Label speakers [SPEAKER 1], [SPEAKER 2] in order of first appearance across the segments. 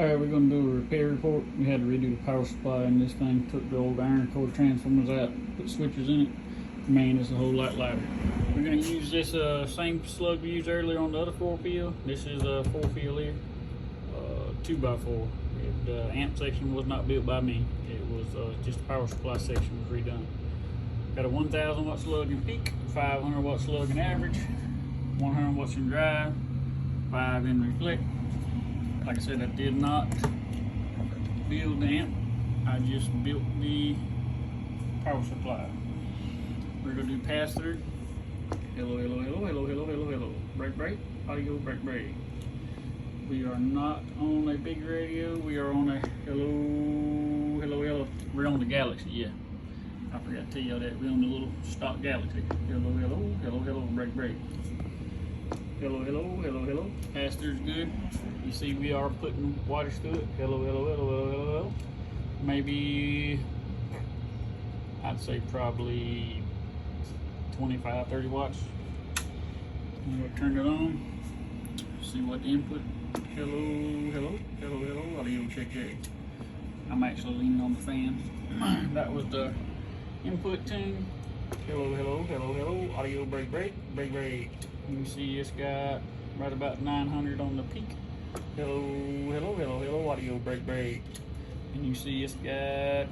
[SPEAKER 1] Alright, we're going to do a repair report. We had to redo the power supply in this thing. Took the old iron core transformers out, put switches in it. Man, it's a whole lot lighter. We're going to use this same slug we used earlier on the other 4-fill. This is a 4-fill here, 2x4. The amp section was not built by me. It was just the power supply section was redone. Got a 1000 watt slug in peak, 500 watt slug in average, 100 watts in drive, 5 in reflect. Like I said, I did not build the amp. I just built the power supply. We're gonna do pass through. Hello, hello, hello, hello, hello, hello, hello. Break, break, audio, break, break. We are not on a big radio. We are on a hello, hello, hello. We're on the Galaxy, yeah. I forgot to tell y'all that. We're on the little stock Galaxy. Hello, hello, hello, hello, break, break. Hello, hello, hello, hello. Pass through's good. You see we are putting wattage through it. Hello, hello, hello, hello, hello, hello. Maybe, I'd say probably 25, 30 watts. I'm gonna turn it on. See what the input. Hello, hello, hello, hello. Audio check check. I'm actually leaning on the fan. That was the input tune. Hello, hello, hello, hello. Audio break, break, break, break. You can see it's got right about 900 on the peak. Hello, hello, hello, hello. Audio break, break. And you see it's got a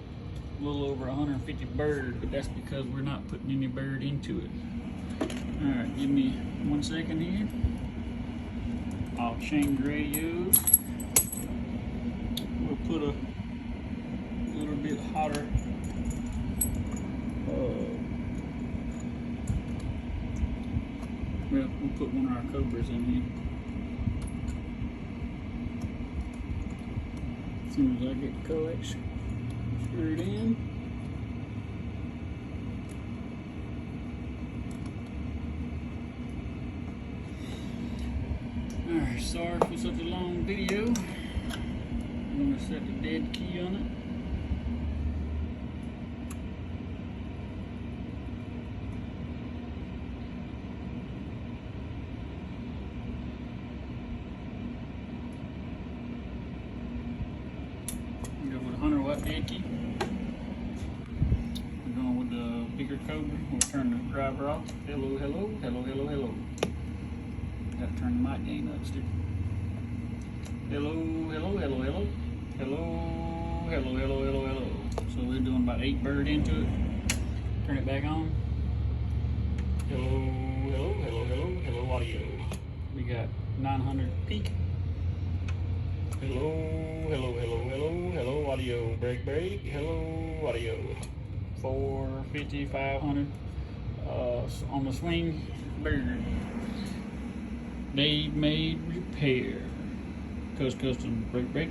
[SPEAKER 1] little over 150 bird, but that's because we're not putting any bird into it. All right, give me 1 second here. I'll change radios. We'll put a little bit hotter we'll put one of our Cobras in here. As soon as I get the coax screwed in. Alright, sorry for such a long video. I'm going to set the dead key on it. Go with a 100 watt dead key. We're going with the bigger Cobra. We'll turn the driver off. Hello, hello, hello, hello, hello. Got to turn the mic gain up still. Hello, hello, hello, hello. Hello, hello, hello, hello, hello. So we're doing about 8 bird into it. Turn it back on. Hello, hello, hello, hello, hello, audio. We got 900 peak. Hello, hello, hello, hello, hello, audio. Break, break. Hello, audio. 450, 500 on the swing bird. Dave made repair. Custom break, break.